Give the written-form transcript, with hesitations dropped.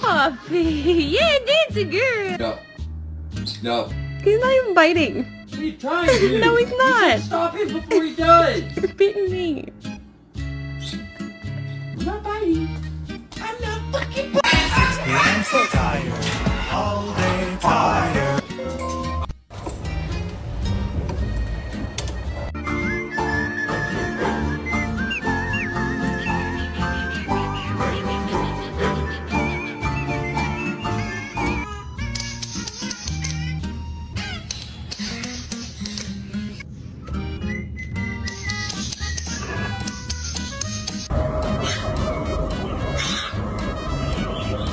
Puppy, yeah, dancing girl. No. No. He's not even biting. What are you trying to do? No, he's You not. should stop him before he does. You're biting me. I'm not biting. I'm not fucking biting. I'm so tired, all day tired.